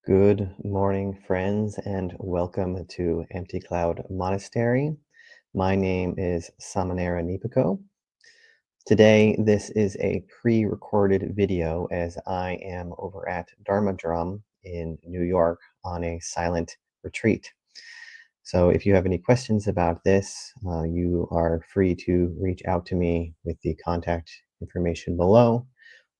Good morning, friends, and welcome to Empty Cloud Monastery. My name is Sāmaṇera Nipako. Today, this is a pre-recorded video as I am over at Dharma Drum in New York on a silent retreat. So if you have any questions about this, you are free to reach out to me with the contact information below,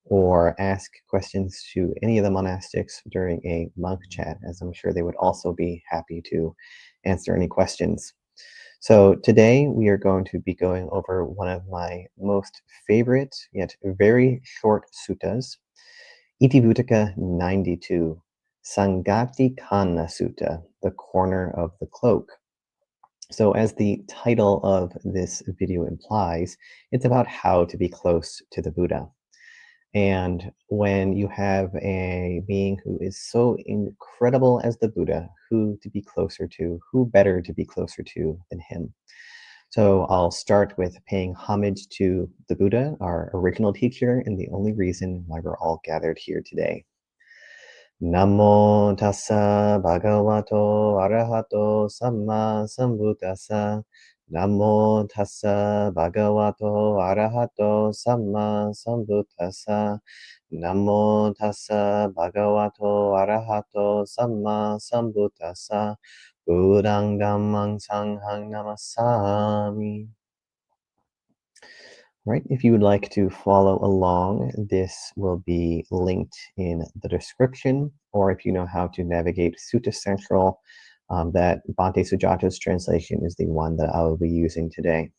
or ask questions to any of the monastics during a monk chat, as I'm sure they would also be happy to answer any questions. So today we are going to be going over one of my most favorite yet very short suttas, Itivuttaka 92, Sangati Kanna Sutta, the corner of the cloak. So as the title of this video implies, it's about how to be close to the Buddha. And when you have a being who is so incredible as the Buddha, who to be closer to, who better to be closer to than him? So I'll start with paying homage to the Buddha, our original teacher, and the only reason why we're all gathered here today. Namo tassa bhagavato arahato samma sambuddhassa. Namo tassa bhagavato arahato samma sambuddhassa. Namo tassa bhagavato arahato samma sambuddhassa. Buddhang dhammang sanghang namassami. Right, if you would like to follow along, this will be linked in the description, or if you know how to navigate Sutta Central, that Bhante Sujata's translation is the one that I will be using today.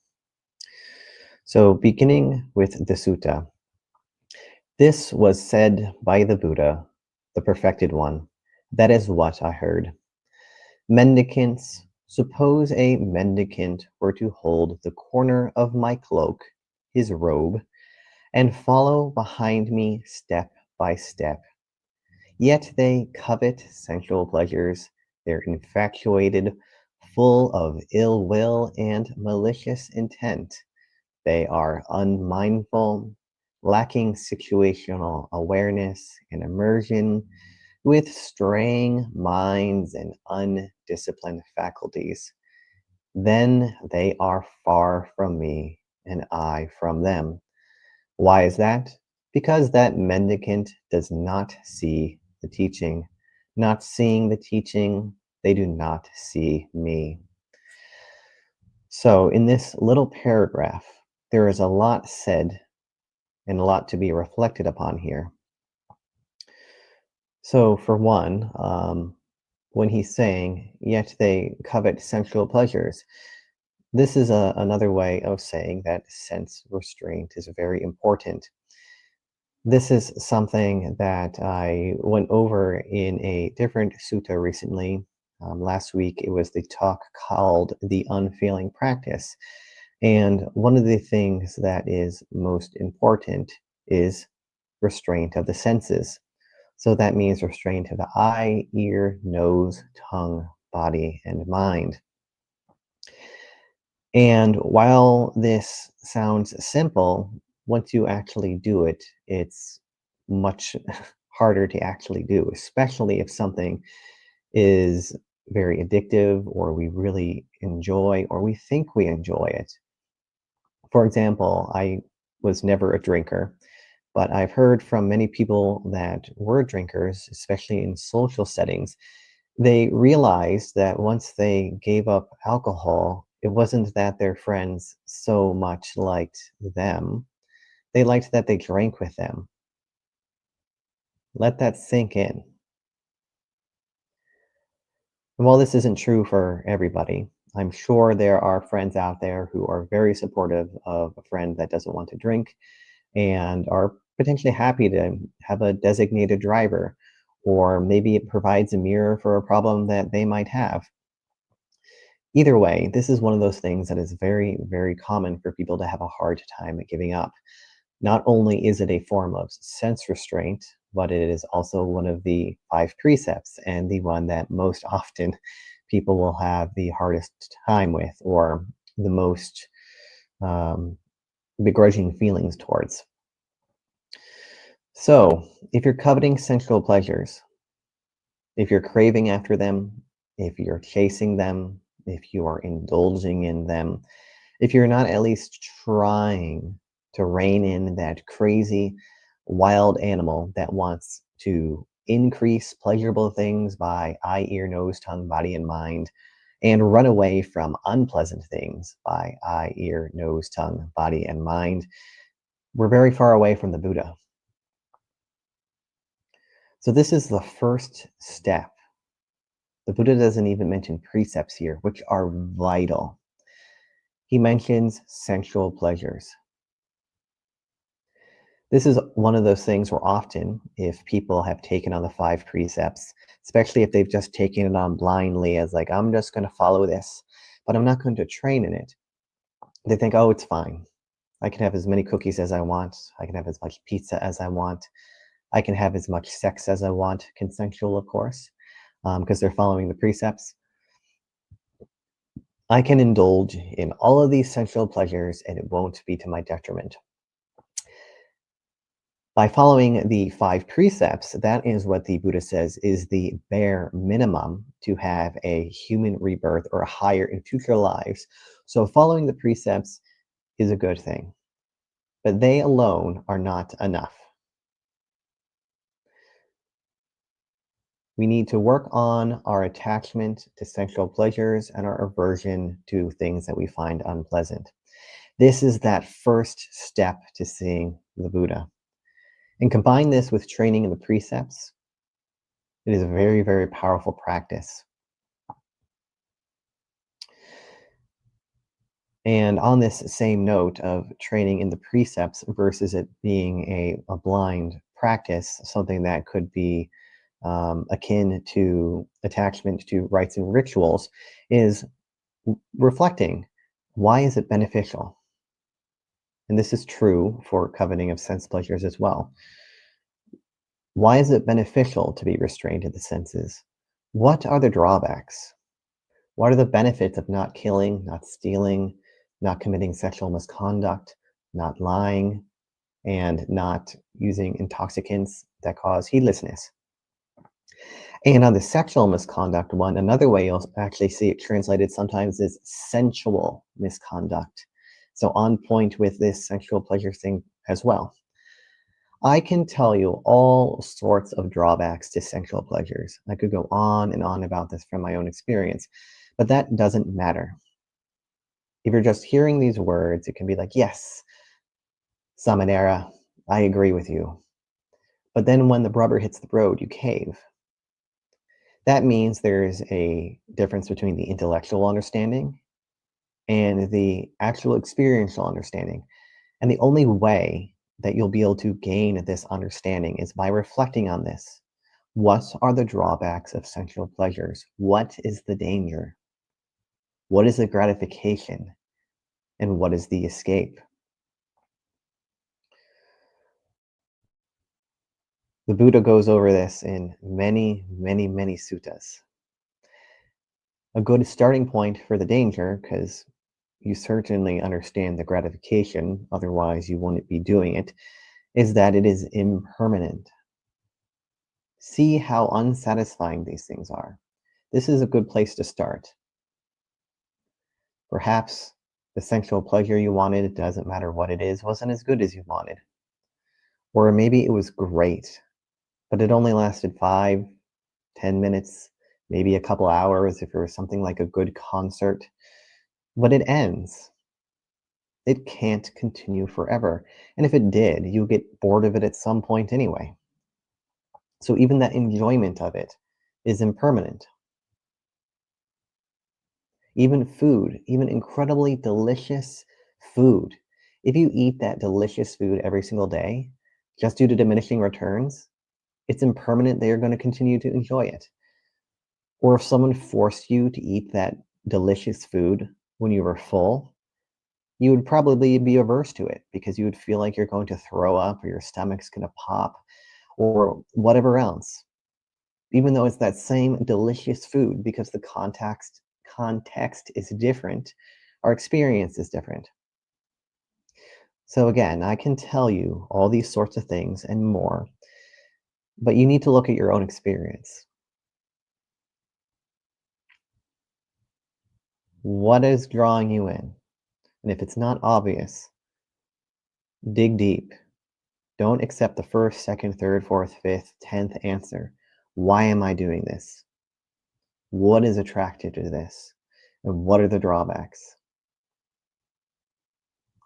So beginning with the sutta. This was said by the Buddha, the perfected one. That is what I heard. Mendicants, suppose a mendicant were to hold the corner of my cloak, his robe, and follow behind me step by step. Yet they covet sensual pleasures, they're infatuated, full of ill will and malicious intent. They are unmindful, lacking situational awareness and immersion, with straying minds and undisciplined faculties. Then they are far from me, and I from them. Why is that? Because that mendicant does not see the teaching. Not seeing the teaching, they do not see me. So, in this little paragraph, there is a lot said and a lot to be reflected upon here. So, for one, when he's saying, yet they covet sensual pleasures, this is another way of saying that sense restraint is very important. This is something that I went over in a different sutta recently. Last week, it was the talk called The Unfailing Practice. And one of the things that is most important is restraint of the senses. So that means restraint of the eye, ear, nose, tongue, body, and mind. And while this sounds simple, once you actually do it, it's much harder to actually do, especially if something is very addictive or we really enjoy or we think we enjoy it. For example, I was never a drinker, but I've heard from many people that were drinkers, especially in social settings, they realized that once they gave up alcohol, it wasn't that their friends so much liked them. They liked that they drank with them. Let that sink in. And while this isn't true for everybody, I'm sure there are friends out there who are very supportive of a friend that doesn't want to drink and are potentially happy to have a designated driver, or maybe it provides a mirror for a problem that they might have. Either way, this is one of those things that is very, very common for people to have a hard time at giving up. Not only is it a form of sense restraint, but it is also one of the 5 precepts and the one that most often people will have the hardest time with or the most begrudging feelings towards. So, if you're coveting sensual pleasures, If you're craving after them, if you're chasing them, if you are indulging in them, if you're not at least trying to rein in that crazy, wild animal that wants to increase pleasurable things by eye, ear, nose, tongue, body, and mind, and run away from unpleasant things by eye, ear, nose, tongue, body, and mind, we're very far away from the Buddha. So, this is the first step. The Buddha doesn't even mention precepts here, which are vital. He mentions sensual pleasures. This is one of those things where often, if people have taken on the 5 precepts, especially if they've just taken it on blindly as like, I'm just going to follow this, but I'm not going to train in it, they think, oh, it's fine. I can have as many cookies as I want. I can have as much pizza as I want. I can have as much sex as I want, consensual, of course, because they're following the precepts. I can indulge in all of these sensual pleasures and it won't be to my detriment. By following the 5 precepts, that is what the Buddha says is the bare minimum to have a human rebirth or higher in future lives. So following the precepts is a good thing, but they alone are not enough. We need to work on our attachment to sensual pleasures and our aversion to things that we find unpleasant. This is that first step to seeing the Buddha. And combine this with training in the precepts. It is a very, very powerful practice. And on this same note of training in the precepts versus it being a blind practice, something that could be akin to attachment to rites and rituals, is reflecting, why is it beneficial? And this is true for coveting of sense pleasures as well. Why is it beneficial to be restrained in the senses? What are the drawbacks? What are the benefits of not killing, not stealing, not committing sexual misconduct, not lying, and not using intoxicants that cause heedlessness? And on the sexual misconduct one, another way you'll actually see it translated sometimes is sensual misconduct. So on point with this sensual pleasure thing as well. I can tell you all sorts of drawbacks to sexual pleasures. I could go on and on about this from my own experience, but that doesn't matter. If you're just hearing these words, it can be like, yes, Sāmaṇera, I agree with you. But then when the rubber hits the road, you cave. That means there's a difference between the intellectual understanding and the actual experiential understanding. And the only way that you'll be able to gain this understanding is by reflecting on this. What are the drawbacks of sensual pleasures? What is the danger? What is the gratification? And what is the escape? The Buddha goes over this in many, many, many suttas. A good starting point for the danger, because you certainly understand the gratification, otherwise you wouldn't be doing it, is that it is impermanent. See how unsatisfying these things are. This is a good place to start. Perhaps the sensual pleasure you wanted, it doesn't matter what it is, wasn't as good as you wanted. Or maybe it was great, but it only lasted 5, 10 minutes, maybe a couple hours if it was something like a good concert. But it ends. It can't continue forever. And if it did, you get bored of it at some point anyway. So even that enjoyment of it is impermanent. Even food, even incredibly delicious food. If you eat that delicious food every single day, just due to diminishing returns, it's impermanent. They are going to continue to enjoy it. Or if someone forced you to eat that delicious food when you were full, you would probably be averse to it because you would feel like you're going to throw up or your stomach's going to pop or whatever else. Even though it's that same delicious food, because the context is different, our experience is different. So again, I can tell you all these sorts of things and more, but you need to look at your own experience. What is drawing you in? And if it's not obvious, dig deep. Don't accept the first, second, third, fourth, fifth, 10th answer. Why am I doing this? What is attracted to this? And what are the drawbacks?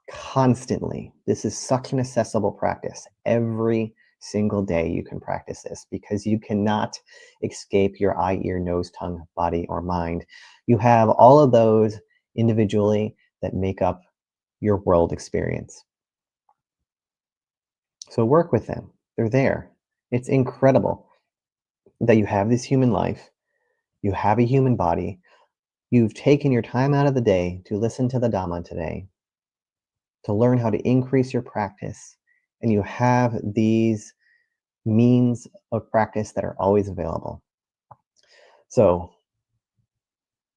Constantly. This is such an accessible practice. Every single day you can practice this because you cannot escape your eye, ear, nose, tongue, body, or mind. You have all of those individually that make up your world experience. So work with them. They're there. It's incredible that you have this human life, you have a human body, you've taken your time out of the day to listen to the Dhamma today, to learn how to increase your practice, and you have these means of practice that are always available. So,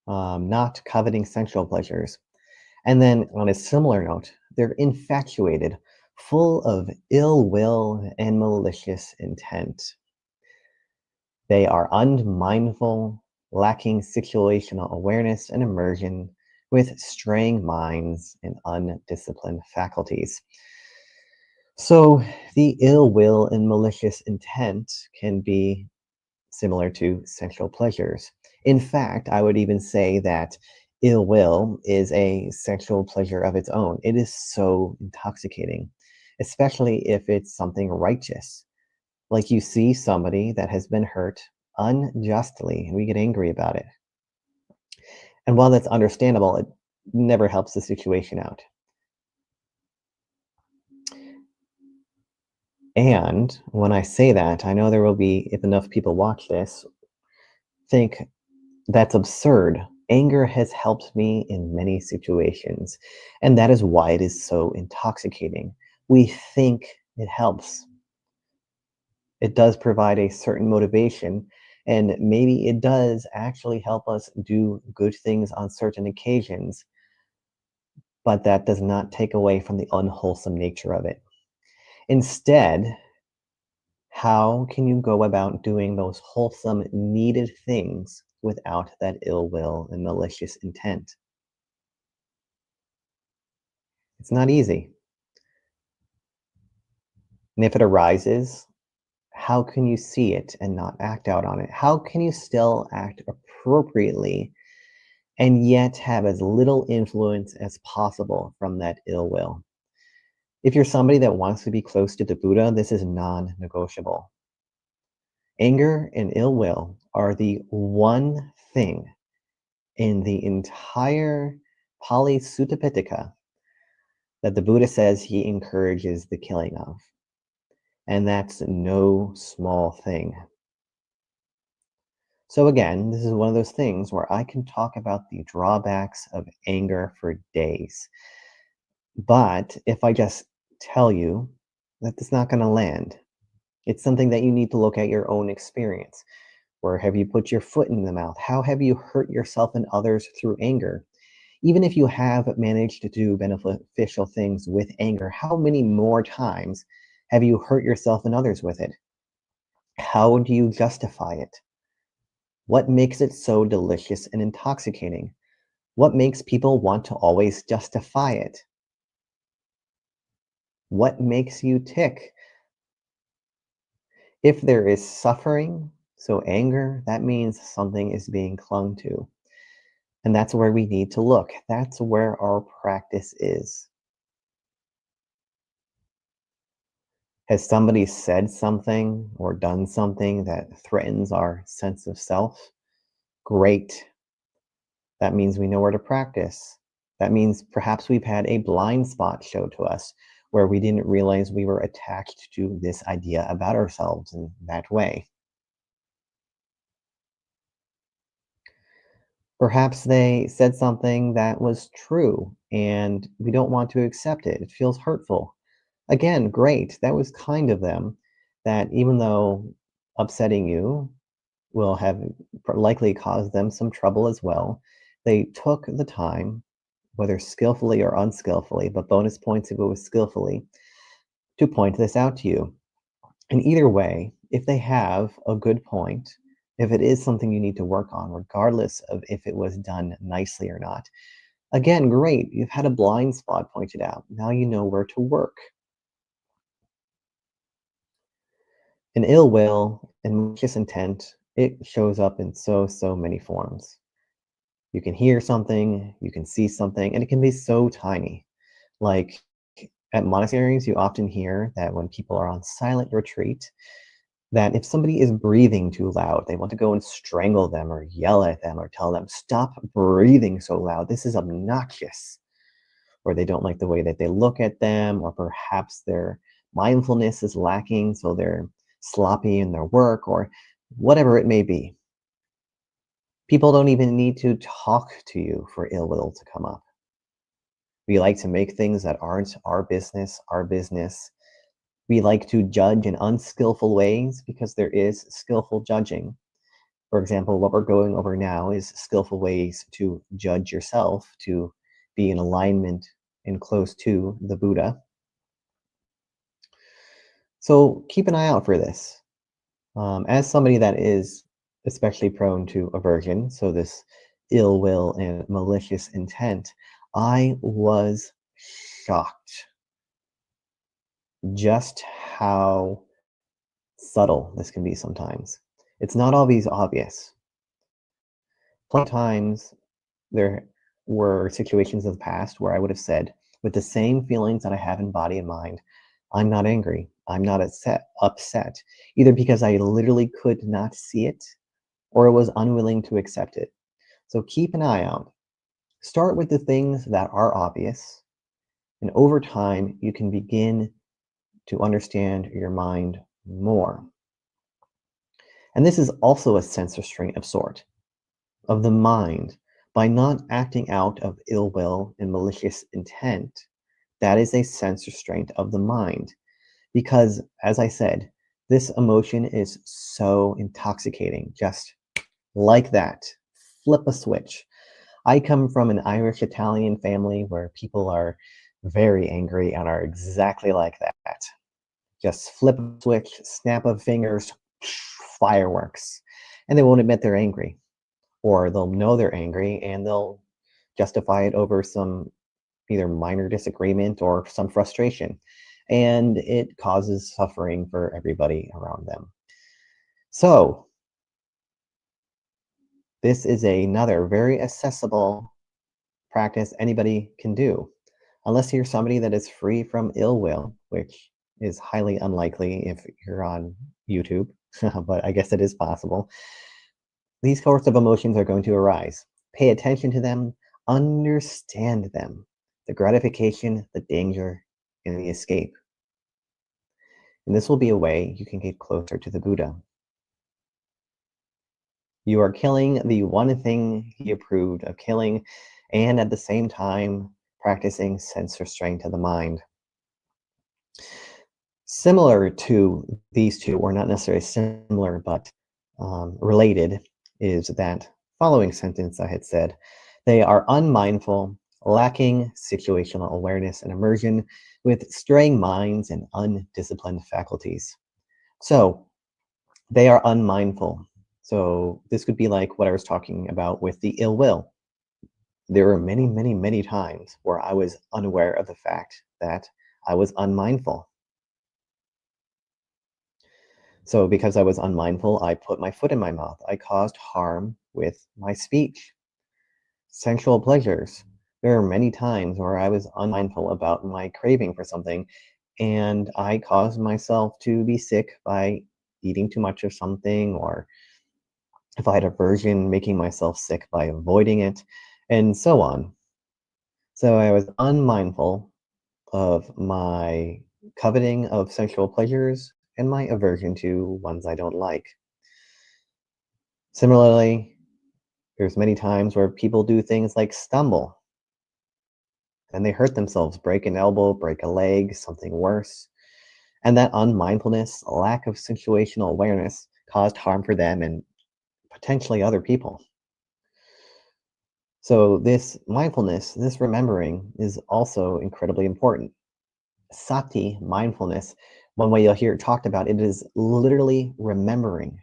not coveting sensual pleasures. And then, on a similar note, they're infatuated, full of ill will and malicious intent. They are unmindful, lacking situational awareness and immersion, with straying minds and undisciplined faculties. So, the ill will and malicious intent can be similar to sensual pleasures. In fact, I would even say that ill will is a sexual pleasure of its own. It is so intoxicating, especially if it's something righteous. Like you see somebody that has been hurt unjustly, and we get angry about it. And while that's understandable, it never helps the situation out. And when I say that, I know there will be, if enough people watch this, think that's absurd. Anger has helped me in many situations, and that is why it is so intoxicating. We think it helps. It does provide a certain motivation, and maybe it does actually help us do good things on certain occasions, but that does not take away from the unwholesome nature of it. Instead, how can you go about doing those wholesome, needed things without that ill will and malicious intent? It's not easy. And if it arises, how can you see it and not act out on it? How can you still act appropriately and yet have as little influence as possible from that ill will? If you're somebody that wants to be close to the Buddha, this is non negotiable. Anger and ill will are the one thing in the entire Pali Sutta Pitaka that the Buddha says he encourages the killing of. And that's no small thing. So, again, this is one of those things where I can talk about the drawbacks of anger for days. But if I just tell you that it's not going to land, it's something that you need to look at your own experience. Where have you put your foot in the mouth? How have you hurt yourself and others through anger? Even if you have managed to do beneficial things with anger, how many more times have you hurt yourself and others with it? How do you justify it? What makes it so delicious and intoxicating? What makes people want to always justify it? What makes you tick? If there is suffering, so anger, that means something is being clung to. And that's where we need to look. That's where our practice is. Has somebody said something or done something that threatens our sense of self? Great. That means we know where to practice. That means perhaps we've had a blind spot shown to us where we didn't realize we were attached to this idea about ourselves in that way. Perhaps they said something that was true and we don't want to accept it. It feels hurtful. Again, great. That was kind of them that even though upsetting you will have likely caused them some trouble as well, they took the time, whether skillfully or unskillfully, but bonus points if it was skillfully, to point this out to you. And either way, if they have a good point, if it is something you need to work on, regardless of if it was done nicely or not. Again, great, you've had a blind spot pointed out. Now you know where to work. An ill will and malicious intent, it shows up in so many forms. You can hear something, you can see something, and it can be so tiny. Like at monasteries, you often hear that when people are on silent retreat, that if somebody is breathing too loud, they want to go and strangle them or yell at them or tell them, stop breathing so loud. This is obnoxious. Or they don't like the way that they look at them, or perhaps their mindfulness is lacking, so they're sloppy in their work, or whatever it may be. People don't even need to talk to you for ill will to come up. We like to make things that aren't our business our business. We like to judge in unskillful ways because there is skillful judging. For example, what we're going over now is skillful ways to judge yourself, to be in alignment and close to the Buddha. So keep an eye out for this. As somebody that is especially prone to aversion, so this ill will and malicious intent, I was shocked just how subtle this can be sometimes. It's not always obvious. Plenty of times there were situations of the past where I would have said, with the same feelings that I have in body and mind, I'm not angry, I'm not upset, either because I literally could not see it or was unwilling to accept it. So keep an eye out. Start with the things that are obvious, and over time, you can begin to understand your mind more. And this is also a sense restraint of sort, of the mind, by not acting out of ill will and malicious intent. That is a sense restraint of the mind. Because, as I said, this emotion is so intoxicating, just like that. Flip a switch. I come from an Irish Italian family where people are very angry and are exactly like that. Just flip a switch, snap of fingers, fireworks. And they won't admit they're angry. Or they'll know they're angry and they'll justify it over some either minor disagreement or some frustration. And it causes suffering for everybody around them. So, this is another very accessible practice anybody can do. Unless you're somebody that is free from ill will, which is highly unlikely if you're on YouTube, but I guess it is possible. These sorts of emotions are going to arise. Pay attention to them, understand them, the gratification, the danger, and the escape. And this will be a way you can get closer to the Buddha. You are killing the one thing he approved of killing, and at the same time, practicing sense restraint of the mind. Similar to these two, or not necessarily similar, but related, is that following sentence I had said. They are unmindful, lacking situational awareness and immersion, with straying minds and undisciplined faculties. So they are unmindful. So this could be like what I was talking about with the ill will. There were many times where I was unaware of the fact that I was unmindful. So because I was unmindful, I put my foot in my mouth. I caused harm with my speech. Sensual pleasures. There are many times where I was unmindful about my craving for something, and I caused myself to be sick by eating too much of something, or if I had aversion, making myself sick by avoiding it, and so on. So I was unmindful of my coveting of sexual pleasures and my aversion to ones I don't like. Similarly, there's many times where people do things like stumble and they hurt themselves, break an elbow, break a leg, something worse. And that unmindfulness, lack of situational awareness, caused harm for them and potentially other people. So, this mindfulness, this remembering, is also incredibly important. Sati, mindfulness, one way you'll hear it talked about, it is literally remembering.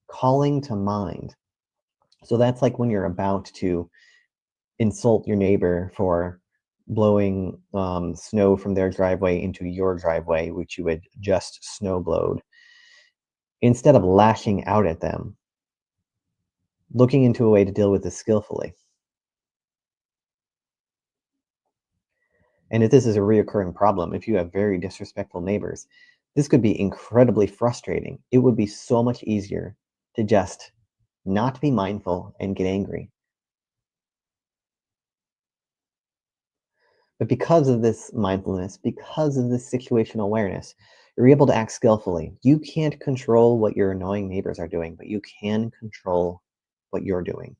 calling to mind. So that's like when you're about to insult your neighbor for blowing snow from their driveway into your driveway, which you had just snow blowed. Instead of lashing out at them, looking into a way to deal with this skillfully. And if this is a reoccurring problem, if you have very disrespectful neighbors, this could be incredibly frustrating. It would be so much easier to just not be mindful and get angry. But because of this mindfulness, because of this situational awareness, you're able to act skillfully. You can't control what your annoying neighbors are doing, but you can control what you're doing.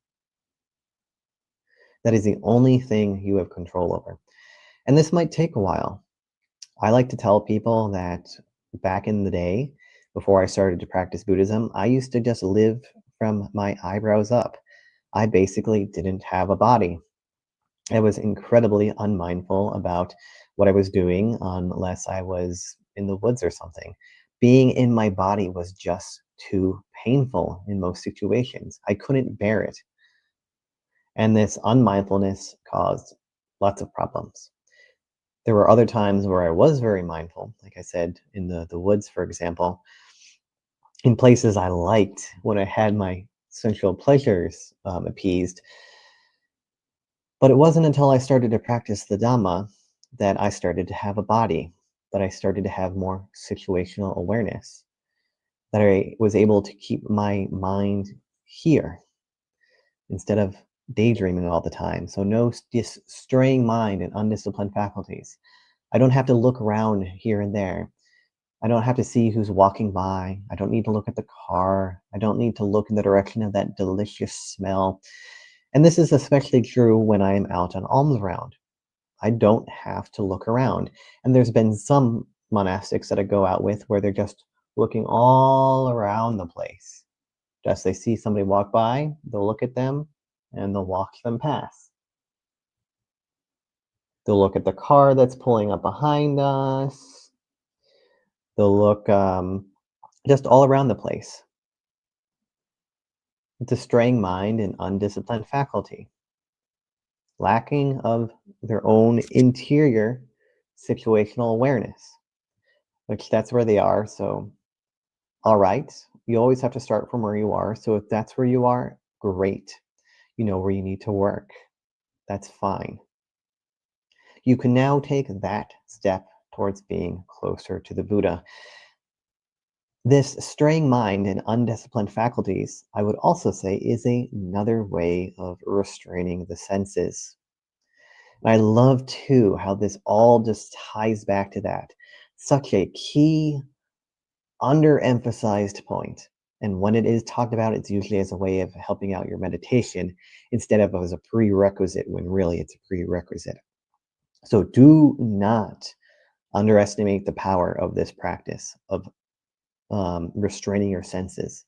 That is the only thing you have control over. And this might take a while. I like to tell people that back in the day, before I started to practice Buddhism, I used to just live from my eyebrows up. I basically didn't have a body. I was incredibly unmindful about what I was doing unless I was in the woods or something. Being in my body was just too painful in most situations. I couldn't bear it. And this unmindfulness caused lots of problems. There were other times where I was very mindful, like I said, in the woods, for example, in places I liked when I had my sensual pleasures appeased. But it wasn't until I started to practice the Dhamma that I started to have a body, that I started to have more situational awareness, that I was able to keep my mind here instead of daydreaming all the time. So no straying mind and undisciplined faculties. I don't have to look around here and there. I don't have to see who's walking by. I don't need to look at the car. I don't need to look in the direction of that delicious smell. And this is especially true when I am out on alms round. I don't have to look around. And there's been some monastics that I go out with where they're just looking all around the place. Just they see somebody walk by, they'll look at them, and they'll walk them past. They'll look at the car that's pulling up behind us. They'll look just all around the place. It's a straying mind and undisciplined faculty, lacking of their own interior situational awareness, which that's where they are. So, all right, you always have to start from where you are. So if that's where you are, great. You know where you need to work. That's fine. You can now take that step towards being closer to the Buddha. This straying mind and undisciplined faculties, I would also say, is another way of restraining the senses. And I love too how this all just ties back to that. Such a key, underemphasized point. And when it is talked about, it's usually as a way of helping out your meditation instead of as a prerequisite, when really it's a prerequisite. So do not underestimate the power of this practice of restraining your senses.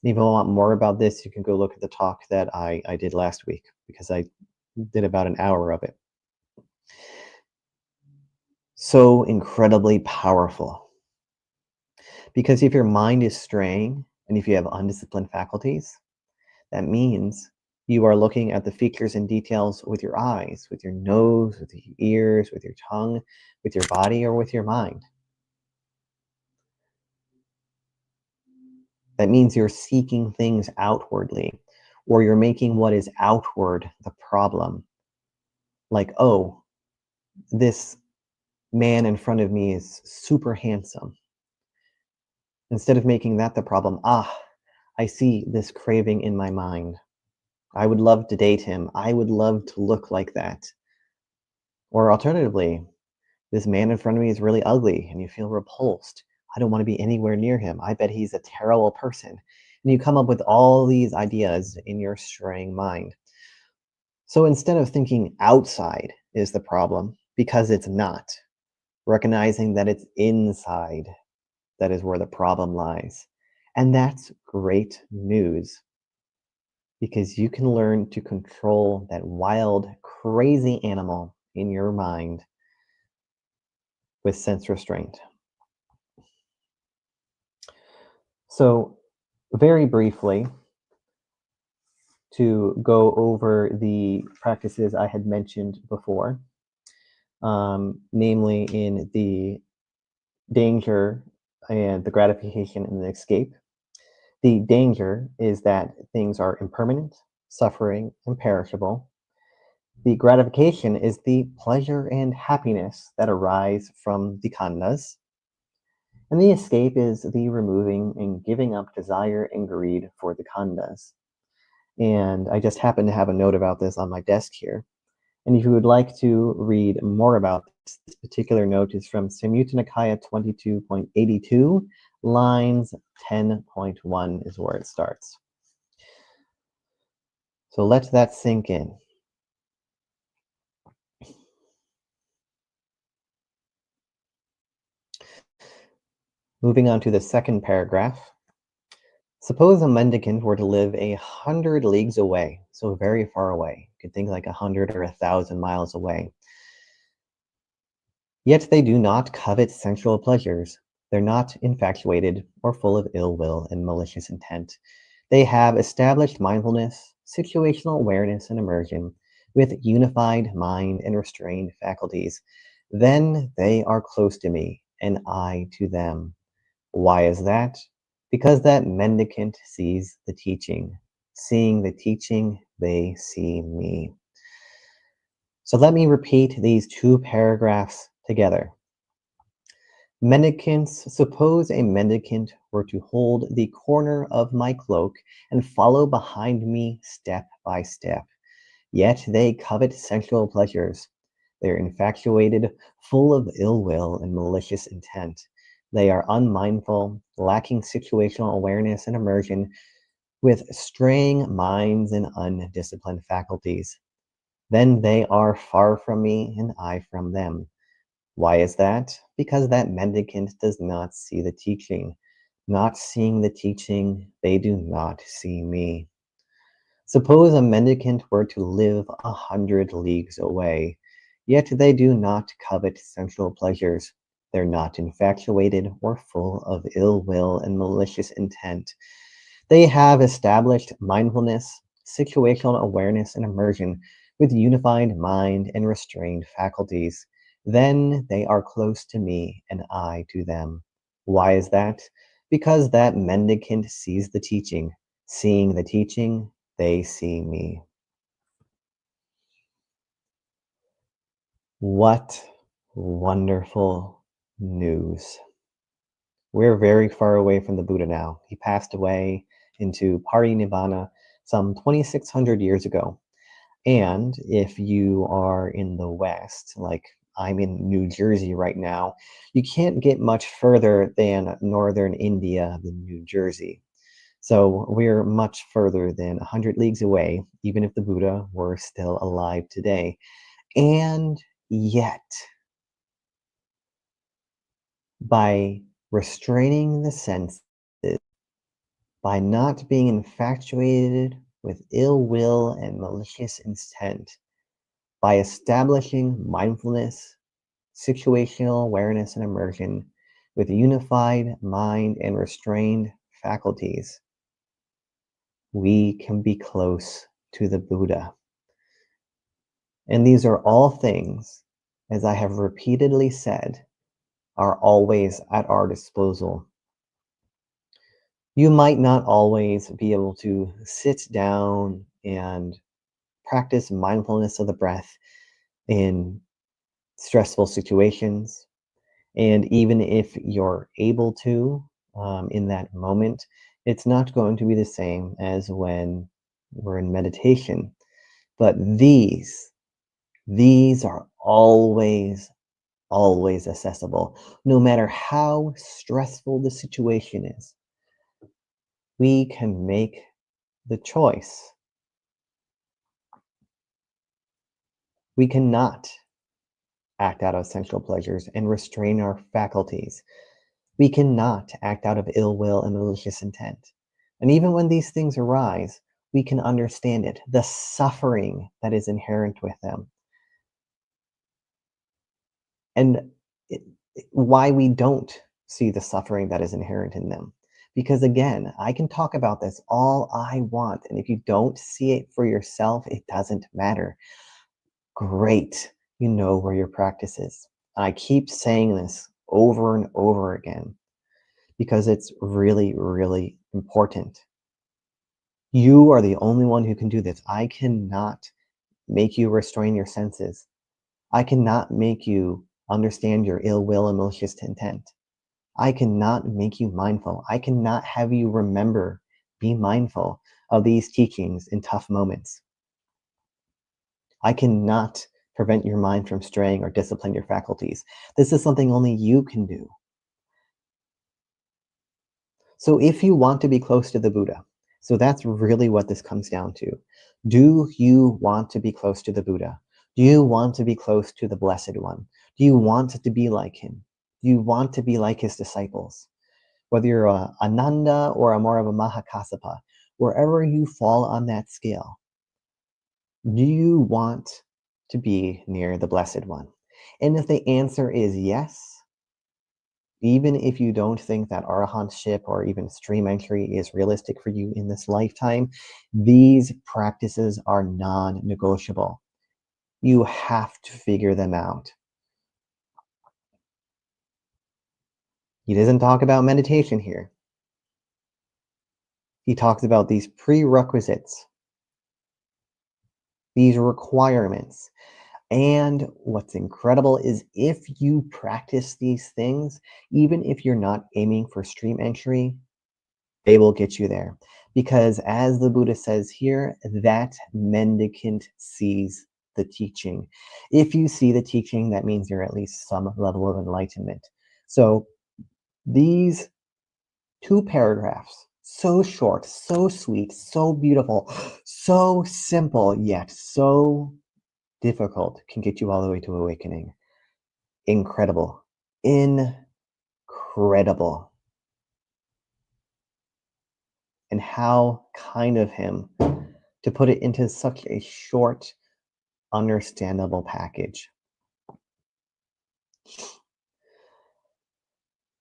And if you want more about this, you can go look at the talk that I did last week because I did about an hour of it. So incredibly powerful. Because if your mind is straying and if you have undisciplined faculties, that means you are looking at the features and details with your eyes, with your nose, with your ears, with your tongue, with your body, or with your mind. That means you're seeking things outwardly, or you're making what is outward the problem. Like, oh, this man in front of me is super handsome. Instead of making that the problem, I see this craving in my mind. I would love to date him. I would love to look like that. Or alternatively, this man in front of me is really ugly and you feel repulsed. I don't want to be anywhere near him. I bet he's a terrible person. And you come up with all these ideas in your straying mind. So instead of thinking outside is the problem, because it's not, recognizing that it's inside that is where the problem lies. And that's great news because you can learn to control that wild, crazy animal in your mind with sense restraint. So, very briefly, to go over the practices I had mentioned before, namely in the danger and the gratification and the escape. The danger is that things are impermanent, suffering, and perishable. The gratification is the pleasure and happiness that arise from the khandhas. And the escape is the removing and giving up desire and greed for the khandhas. And I just happen to have a note about this on my desk here. And if you would like to read more about this particular note is from Samyutta Nikaya 22.82, lines 10.1 is where it starts. So let that sink in. Moving on to the second paragraph. Suppose a mendicant were to live 100 leagues away, so very far away. You could think like 100 or 1,000 miles away. Yet they do not covet sensual pleasures. They're not infatuated or full of ill will and malicious intent. They have established mindfulness, situational awareness, and immersion with unified mind and restrained faculties. Then they are close to me, and I to them. Why is that? Because that mendicant sees the teaching. Seeing the teaching, they see me. So let me repeat these two paragraphs together. Mendicants, suppose a mendicant were to hold the corner of my cloak and follow behind me step by step. Yet they covet sensual pleasures. They are infatuated, full of ill will and malicious intent. They are unmindful, lacking situational awareness and immersion, with straying minds and undisciplined faculties. Then they are far from me and I from them. Why is that? Because that mendicant does not see the teaching. Not seeing the teaching, they do not see me. Suppose a mendicant were to live 100 leagues away, yet they do not covet sensual pleasures. They're not infatuated or full of ill will and malicious intent. They have established mindfulness, situational awareness, and immersion with unified mind and restrained faculties. Then they are close to me and I to them. Why is that? Because that mendicant sees the teaching. Seeing the teaching, they see me. What wonderful news. We're very far away from the Buddha now. He passed away into Parinibbana some 2,600 years ago. And if you are in the West, like I'm in New Jersey right now, you can't get much further than northern India than New Jersey. So we're much further than 100 leagues away, even if the Buddha were still alive today. And yet, by restraining the senses, by not being infatuated with ill will and malicious intent, by establishing mindfulness, situational awareness, and immersion with unified mind and restrained faculties, we can be close to the Buddha. And these are all things, as I have repeatedly said, are always at our disposal. You might not always be able to sit down and practice mindfulness of the breath in stressful situations. And even if you're able to in that moment, it's not going to be the same as when we're in meditation. But these are always accessible, no matter how stressful the situation is. We can make the choice. We cannot act out of sensual pleasures and restrain our faculties. We cannot act out of ill will and malicious intent. And even when these things arise, we can understand it, the suffering that is inherent with them, and why we don't see the suffering that is inherent in them. Because again, I can talk about this all I want, and if you don't see it for yourself, it doesn't matter. Great, you know where your practice is. I keep saying this over and over again because it's really, really important. You are the only one who can do this. I cannot make you restrain your senses. I cannot make you understand your ill will and malicious intent. I cannot make you mindful. I cannot have you remember, be mindful of these teachings in tough moments. I cannot prevent your mind from straying or discipline your faculties. This is something only you can do. So if you want to be close to the Buddha, so that's really what this comes down to. Do you want to be close to the Buddha? Do you want to be close to the Blessed One? Do you want to be like him? Do you want to be like his disciples? Whether you're a Ananda or a more of a Mahakassapa, wherever you fall on that scale, do you want to be near the Blessed One? And if the answer is yes, even if you don't think that arahantship or even stream entry is realistic for you in this lifetime, these practices are non-negotiable. You have to figure them out. He doesn't talk about meditation here. He talks about these prerequisites, these requirements. And what's incredible is if you practice these things, even if you're not aiming for stream entry, they will get you there. Because as the Buddha says here, that mendicant sees the teaching. If you see the teaching, that means you're at least some level of enlightenment. So these 2 paragraphs, so short, so sweet, so beautiful, so simple, yet so difficult, can get you all the way to awakening. Incredible. Incredible. And how kind of him to put it into such a short, understandable package.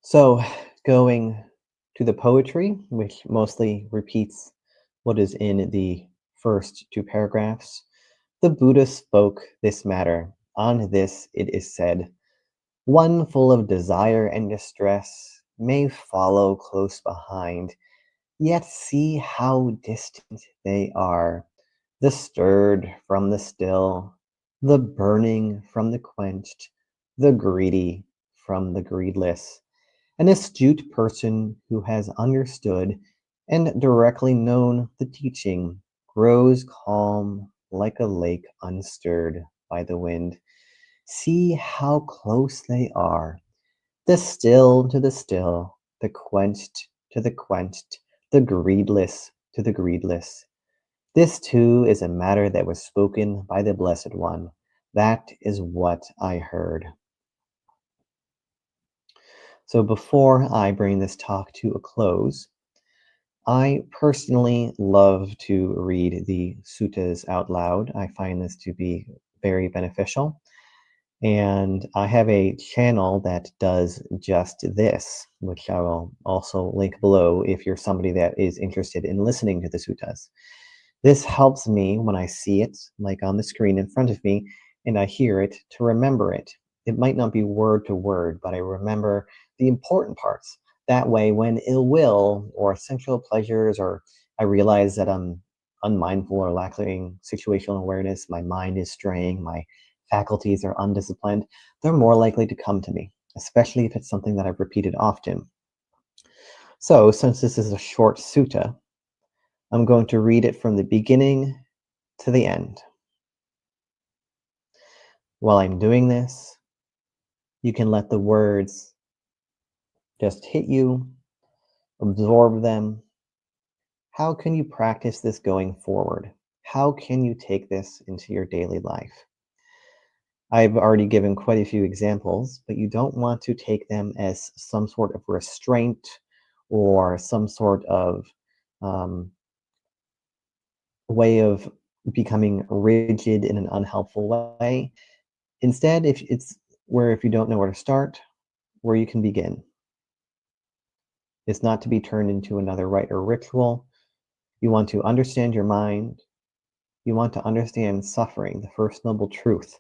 So, going to the poetry, which mostly repeats what is in the first 2 paragraphs, the Buddha spoke this matter. On this it is said, one full of desire and distress may follow close behind, yet see how distant they are, the stirred from the still, the burning from the quenched, the greedy from the greedless. An astute person who has understood and directly known the teaching grows calm like a lake unstirred by the wind. See how close they are, the still to the still, the quenched to the quenched, the greedless to the greedless. This too is a matter that was spoken by the Blessed One. That is what I heard. So before I bring this talk to a close, I personally love to read the suttas out loud. I find this to be very beneficial. And I have a channel that does just this, which I will also link below if you're somebody that is interested in listening to the suttas. This helps me when I see it, like on the screen in front of me, and I hear it, to remember it. It might not be word to word, but I remember the important parts. That way, when ill will or sensual pleasures, or I realize that I'm unmindful or lacking situational awareness, my mind is straying, my faculties are undisciplined, they're more likely to come to me, especially if it's something that I've repeated often. So, since this is a short sutta, I'm going to read it from the beginning to the end. While I'm doing this, you can let the words just hit you, absorb them. How can you practice this going forward? How can you take this into your daily life? I've already given quite a few examples, but you don't want to take them as some sort of restraint or some sort of way of becoming rigid in an unhelpful way. Instead, if you don't know where to start, where you can begin. is not to be turned into another rite or ritual. You want to understand your mind. You want to understand suffering, the first noble truth.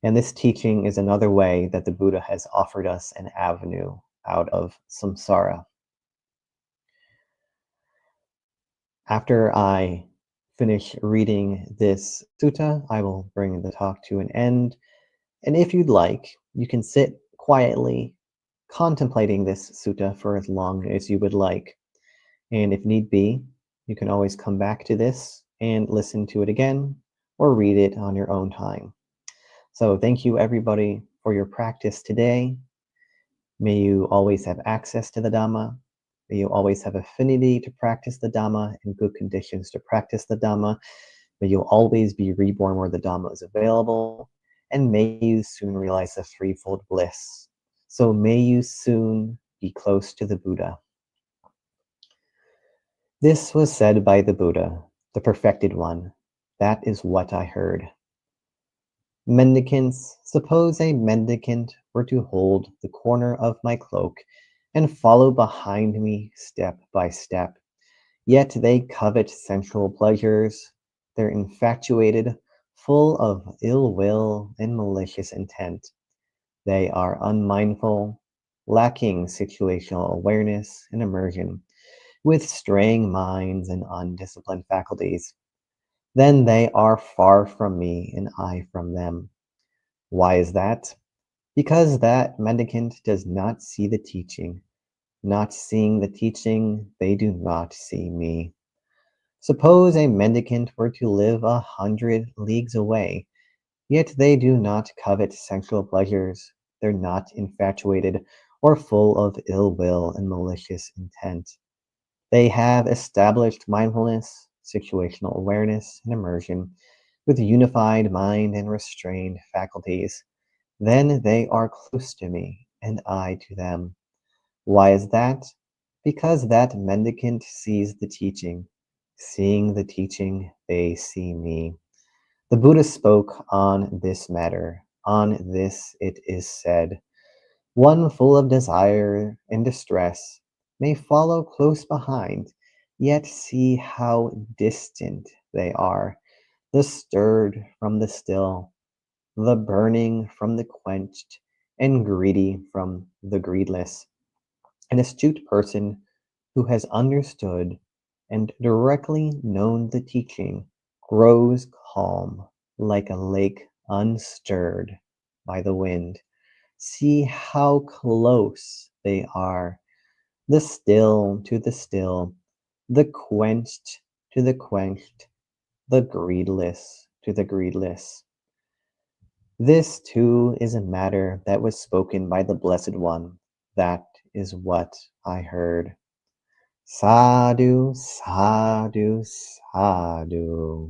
And this teaching is another way that the Buddha has offered us an avenue out of samsara. After I finish reading this sutta, I will bring the talk to an end. And if you'd like, you can sit quietly contemplating this sutta for as long as you would like. And if need be, you can always come back to this and listen to it again or read it on your own time. So thank you everybody for your practice today. May you always have access to the Dhamma. May you always have affinity to practice the Dhamma and good conditions to practice the Dhamma. May you always be reborn where the Dhamma is available. And may you soon realize the threefold bliss. So may you soon be close to the Buddha. This was said by the Buddha, the perfected one. That is what I heard. Mendicants, suppose a mendicant were to hold the corner of my cloak and follow behind me step by step. Yet they covet sensual pleasures. They're infatuated, full of ill will and malicious intent. They are unmindful, lacking situational awareness and immersion, with straying minds and undisciplined faculties. Then they are far from me and I from them. Why is that? Because that mendicant does not see the teaching. Not seeing the teaching, they do not see me. Suppose a mendicant were to live 100 leagues away, yet they do not covet sensual pleasures. They're not infatuated or full of ill will and malicious intent. They have established mindfulness, situational awareness, and immersion with unified mind and restrained faculties. Then they are close to me, and I to them. Why is that? Because that mendicant sees the teaching. Seeing the teaching, they see me. The Buddha spoke on this matter. On this it is said, one full of desire and distress may follow close behind, yet see how distant they are, the stirred from the still, the burning from the quenched, and greedy from the greedless. An astute person who has understood and directly known the teaching grows calm like a lake unstirred by the wind. See how close they are, the still to the still, the quenched to the quenched, the greedless to the greedless. This too is a matter that was spoken by the Blessed One. That is what I heard. Sadhu, sadhu, sadhu.